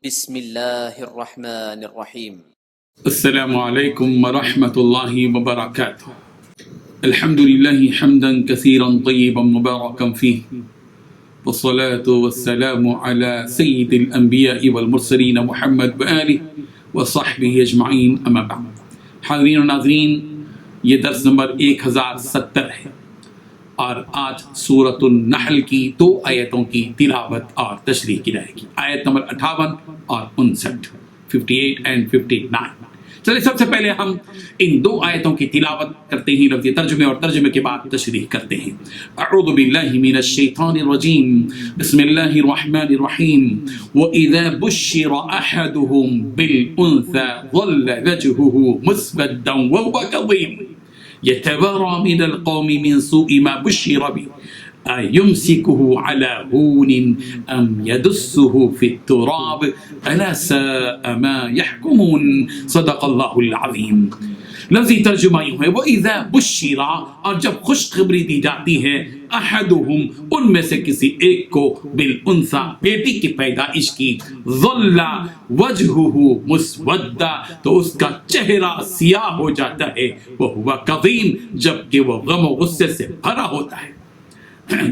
بسم الله الرحمن الرحيم. السلام عليكم ورحمة الله وبركاته. الحمد لله حمدا كثيرا طيبا مباركا فيه، والصلاة والسلام على سيد الأنبياء والمرسلين محمد وآله وصحبه أجمعين، أما بعد. حاضرین و ناظرین، یہ درس نمبر 1070 ہے اور آج سورۃ النحل کی 2 آیتوں کی تلاوت اور تشریح کی جائے گی، آیت نمبر 58 اور 59، 58 and 59۔ چلے سب سے پہلے ہم ان 2 آیتوں کی تلاوت کرتے ہیں، لفظی ترجمے اور ترجمے کے بعد تشریح کرتے ہیں۔ اعوذ باللہ من الشیطان الرجیم، بسم اللہ الرحمن الرحیم۔ وَإِذَا بُشِّرَ أَحَدُهُم بِالْأُنثَىٰ ظَلَّ وَجْهُهُ مُسْوَدًّا وَهُوَ كَظِيمٌ يتوارى من القوم من سوء ما بشر به أيمسكه على هون أم يدسه في التراب ألا ساء ما يحكمون۔ صدق اللہ العظیم۔ لفظی ترجمہ یوں ہے، وَإِذَا بُشِّرَ، اور جب خوشخبری دی جاتی ہے، احدہم، ان میں سے کسی ایک کو، بالانثیٰ، بیٹی کی پیدائش کی، ظل وجہہ مسودہ، تو اس کا چہرہ سیاہ ہو جاتا ہے، وَهُوَ كَظِيمٌ، جبکہ وہ غم و غصے سے بھرا ہوتا ہے۔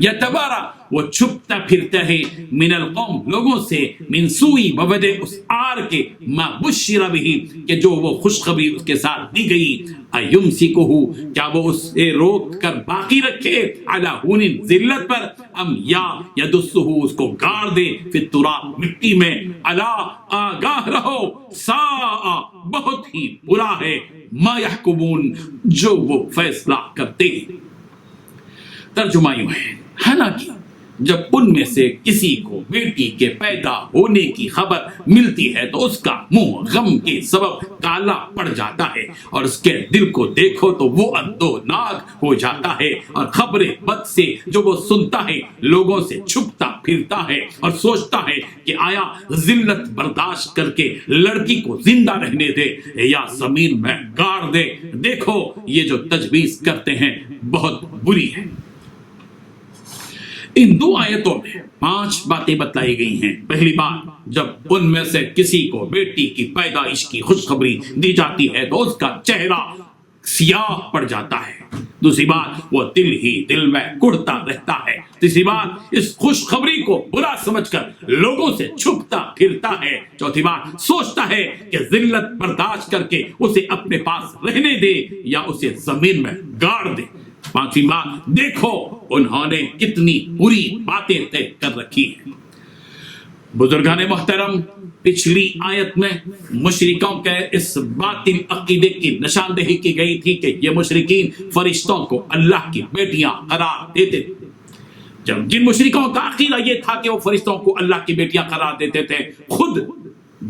یتوارا، وہ چھپتا پھرتا ہے، من القوم، لوگوں سے، من سوئی، بوجہ اس آر کے، ما بشر بہ، کہ جو وہ خوشخبری اس کے ساتھ دی گئی، ایمسکہ، کیا وہ اسے روک کر باقی رکھے، علی ہون، ذلت پر، ام یا یدسہ، اس کو گاڑ دے، فی التراب، مٹی میں، الا، آگاہ رہو، ساء، بہت ہی برا ہے، ما یحکمون، جو وہ فیصلہ کرتے ہیں۔ ترجمہ یوں ہے، حالانکہ جب ان میں سے کسی کو بیٹی کے پیدا ہونے کی خبر ملتی ہے تو اس کا منہ غم کے سبب کالا پڑ جاتا ہے، اور اس کے دل کو دیکھو تو وہ اندوہناک ہو جاتا ہے، اور خبر بد سے جو وہ سنتا ہے لوگوں سے چھپتا پھرتا ہے اور سوچتا ہے کہ آیا ذلت برداشت کر کے لڑکی کو زندہ رہنے دے یا زمین میں گاڑ دے۔ دیکھو یہ جو تجویز کرتے ہیں بہت بری ہے۔ ان 2 آیتوں میں 5 باتیں بتلائی گئی ہیں۔ پہلی بات، جب ان میں سے کسی کو بیٹی کی پیدائش کی خوشخبری دی جاتی ہے تو اس کا چہرہ سیاہ پڑ جاتا ہے۔ دوسری بات، وہ دل ہی دل میں کڑتا رہتا ہے۔ تیسری بات، اس خوشخبری کو برا سمجھ کر لوگوں سے چھپتا پھرتا ہے۔ چوتھی بات، سوچتا ہے کہ ذلت برداشت کر کے اسے اپنے پاس رہنے دے یا اسے زمین میں گاڑ دے۔ پانچویں بات، دیکھو انہوں نے کتنی بری باتیں طے کر رکھی ہیں۔ بزرگان محترم، پچھلی آیت میں مشرکوں کے اس باطل عقیدے کی نشاندہی کی گئی تھی کہ یہ مشرکین فرشتوں کو اللہ کی بیٹیاں قرار دیتے تھے۔ جب جن مشرکوں کا عقیدہ یہ تھا کہ وہ فرشتوں کو اللہ کی بیٹیاں قرار دیتے تھے، خود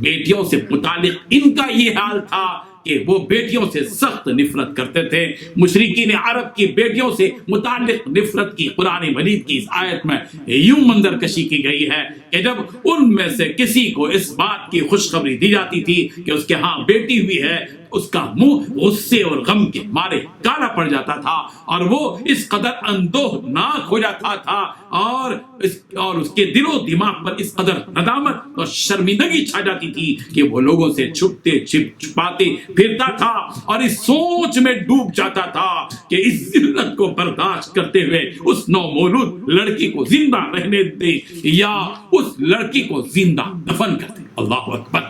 بیٹیوں سے متعلق ان کا یہ حال تھا کہ وہ بیٹیوں سے سخت نفرت کرتے تھے۔ مشرکین عرب کی بیٹیوں سے متعلق نفرت کی قرآن مجید کی اس آیت میں یوں منظر کشی کی گئی ہے کہ جب ان میں سے کسی کو اس بات کی خوشخبری دی جاتی تھی کہ اس کے ہاں بیٹی ہوئی ہے، اس کا منہ غصے اور غم کے مارے کالا پڑ جاتا تھا، اور وہ اس قدر اندوہناک ہو جاتا تھا، اور اس کے دل و دماغ پر اس قدر ندامت اور شرمندگی چھا جاتی تھی کہ وہ لوگوں سے چھپاتے پھرتا تھا اور اس سوچ میں ڈوب جاتا تھا کہ اس ذلت کو برداشت کرتے ہوئے اس نومولود لڑکی کو زندہ رہنے دے یا اس لڑکی کو زندہ دفن کر دے۔ اللہ اکبر۔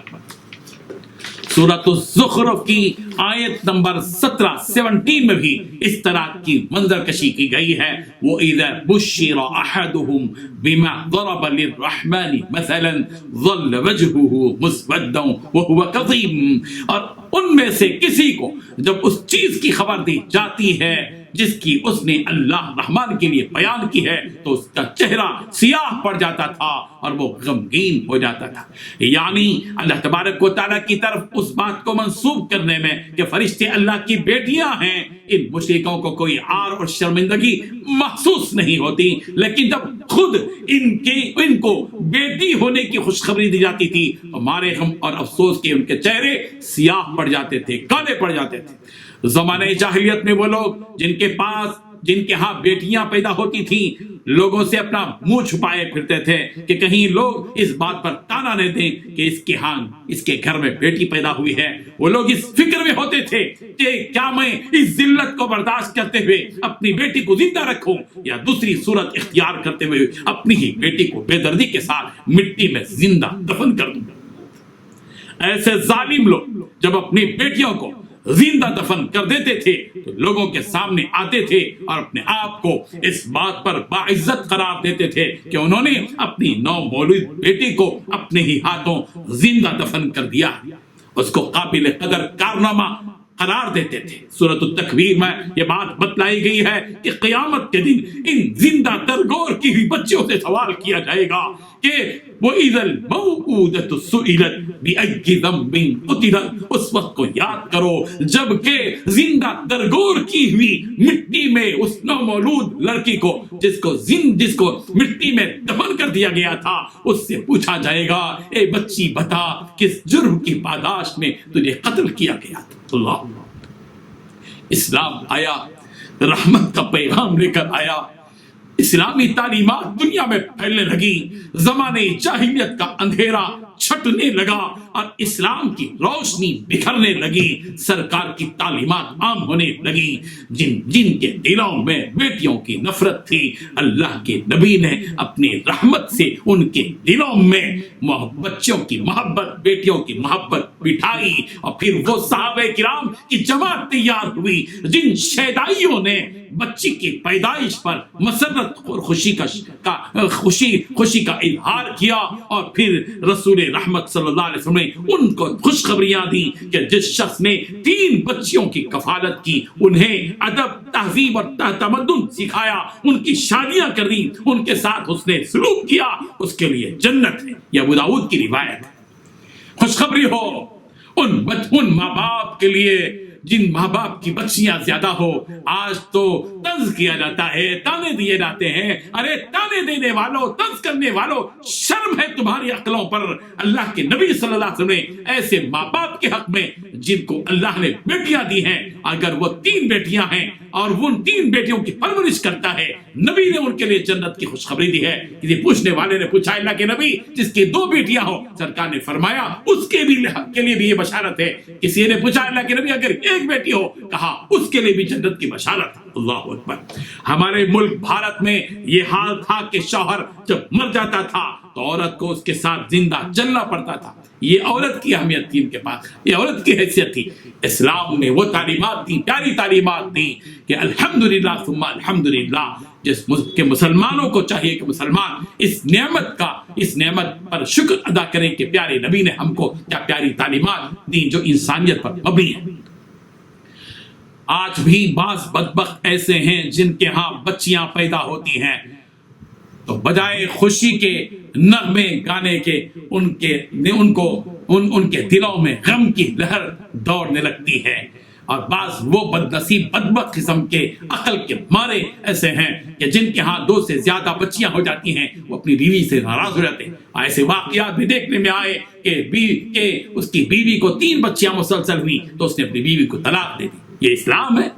سورۃ الزخرف کی آیت نمبر 17 میں بھی اس طرح کی منظر کشی کی گئی ہے۔ وَإِذَا بُشِّرَ أَحَدُهُم بِمَا ضَرَبَ لِلرَّحْمَنِ مَثَلًا ظَلَّ وَجْهُهُ مُسْوَدًّا وَهُوَ كَظِيمٌ، اور ان میں سے کسی کو جب اس چیز کی خبر دی جاتی ہے جس کی اس نے اللہ رحمان کے لیے بیان کی ہے تو اس کا چہرہ سیاہ پڑ جاتا تھا اور وہ غمگین ہو جاتا تھا۔ یعنی اللہ تبارک و تعالیٰ کی طرف اس بات کو منسوب کرنے میں کہ فرشتے اللہ کی بیٹیاں ہیں، ان مشرکوں کو کوئی عار اور شرمندگی محسوس نہیں ہوتی، لیکن جب خود ان کو بیٹی ہونے کی خوشخبری دی جاتی تھی تو مارے غم اور افسوس کے ان کے چہرے سیاہ پڑ جاتے تھے، کالے پڑ جاتے تھے۔ زمانے جاہلیت میں وہ لوگ جن کے پاس جن کے ہاں بیٹیاں پیدا ہوتی تھیں لوگوں سے اپنا منہ چھپائے پھرتے تھے کہ کہیں لوگ اس بات پر تانا نہ دیں کہ اس کے گھر میں بیٹی پیدا ہوئی ہے. وہ لوگ اس فکر میں ہوتے تھے کہ کیا میں اس ذلت کو برداشت کرتے ہوئے اپنی بیٹی کو زندہ رکھوں یا دوسری صورت اختیار کرتے ہوئے اپنی ہی بیٹی کو بے دردی کے ساتھ مٹی میں زندہ دفن کر دوں. ایسے ظالم لوگ جب اپنی بیٹیوں کو زندہ دفن کر دیتے تھے تو لوگوں کے سامنے آتے تھے اور اپنے آپ کو اس بات پر باعزت قرار دیتے تھے کہ انہوں نے اپنی نومولود بیٹی کو اپنے ہی ہاتھوں زندہ دفن کر دیا. اس کو قابل قدر کارنامہ قرار دیتے تھے. سورۃ التکویر میں یہ بات بتلائی گئی ہے کہ قیامت کے دن ان زندہ درگور کی ہوئی بچیوں سے سوال کیا جائے گا کہ وَإِذَا الْمَوْءُودَةُ سُئِلَتْ بِأَيِّ ذَنبٍ قُتِلَتْ. اس وقت کو یاد کرو جب کہ زندہ درگور کی ہوئی مٹی میں اس نومولود لڑکی کو جس کو مٹی میں دفن کر دیا گیا تھا اس سے پوچھا جائے گا اے بچی بتا کس جرم کی پاداش میں تجھے قتل کیا گیا تھا. اللہ اسلام آیا, رحمت کا پیغام لے کر آیا, اسلامی تعلیمات دنیا میں پھیلنے لگی, زمانے جاہلیت کا اندھیرا چھٹنے لگا اور اسلام کی روشنی بکھرنے لگی, سرکار کی تعلیمات عام ہونے لگی. جن کے دلوں میں بیٹیوں کی نفرت تھی اللہ کے نبی نے اپنی رحمت سے ان کے دلوں میں بچوں کی محبت, بیٹیوں کی محبت بٹھائی اور پھر وہ صحابہ کرام کی جماعت تیار ہوئی جن شیدائیوں نے بچی کی پیدائش پر مسرت اور خوشی کا اظہار کیا اور پھر رسول رحمت صلی اللہ علیہ وسلم نے ان کو خوشخبریاں دی کہ جس شخص نے 3 بچیوں کی کفالت کی, انہیں ادب, تہذیب اور تمدن سکھایا, ان کی شادیاں کر دی, ان کے ساتھ اس نے سلوک کیا, اس کے لیے جنت ہے. یہ ابو داؤد کی روایت ہے. خوشخبری ہو ان ماں باپ کے لیے جن ماں باپ کی بچیاں زیادہ ہو. آج تو طنز کیا جاتا ہے, تانے دیے جاتے ہیں. ارے تانے دینے والوں, طنز کرنے والوں, شرم ہے تمہاری عقلوں پر. اللہ کے نبی صلی اللہ علیہ وسلم نے ایسے ماں باپ کے حق میں جن کو اللہ نے بیٹیاں دی ہیں, اگر وہ 3 بیٹیاں ہیں اور وہ ان 3 بیٹیوں کی پرورش کرتا ہے, نبی نے ان کے لیے جنت کی خوشخبری دی ہے. کسی پوچھنے والے نے پوچھا اللہ کے نبی جس کی 2 بیٹیاں ہو, سرکار نے فرمایا اس کے لیے بھی یہ بشارت ہے. کسی نے پوچھا اللہ کے نبی اگر 1 بیٹی ہو, کہا اس کے لیے بھی جنت کی بشارت. اللہ اکبر. ہمارے ملک بھارت میں یہ حال تھا کہ شوہر جب مر جاتا تھا تو عورت کو اس کے ساتھ زندہ جلنا پڑتا تھا. یہ عورت کی اہمیت تھی, ان کے پاس یہ عورت کی حیثیت تھی. اسلام نے وہ تعلیمات دی, پیاری تعلیمات دی کہ الحمدللہ ثم الحمدللہ, جس کے مسلمانوں کو چاہیے کہ مسلمان اس نعمت پر شکر ادا کریں کہ پیارے نبی نے ہم کو کیا پیاری تعلیمات دی جو انسانیت پر مبنی ہے. آج بھی بعض بدبخت ایسے ہیں جن کے ہاں بچیاں پیدا ہوتی ہیں تو بجائے خوشی کے نغمے گانے کے ان کے دلوں میں غم کی لہر دوڑنے لگتی ہے. اور بعض وہ بدنصیب بدبخت قسم کے عقل کے مارے ایسے ہیں کہ جن کے ہاں 2 سے زیادہ بچیاں ہو جاتی ہیں, وہ اپنی بیوی سے ناراض ہو جاتے ہیں. ایسے واقعات بھی دیکھنے میں آئے کہ اس کی بیوی کو 3 بچیاں مسلسل ہوئی تو اس نے اپنی بیوی کو طلاق دے دی. یہ اسلام ہے؟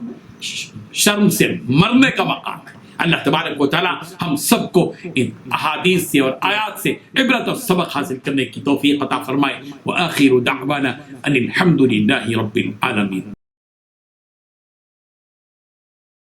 شرم سے مرنے کا مقام ہے. اللہ تبارک و تعالی ہم سب کو ان احادیث سے اور آیات سے عبرت اور سبق حاصل کرنے کی توفیق عطا فرمائے. وآخر دعوانا ان الحمد للہ رب العالمین.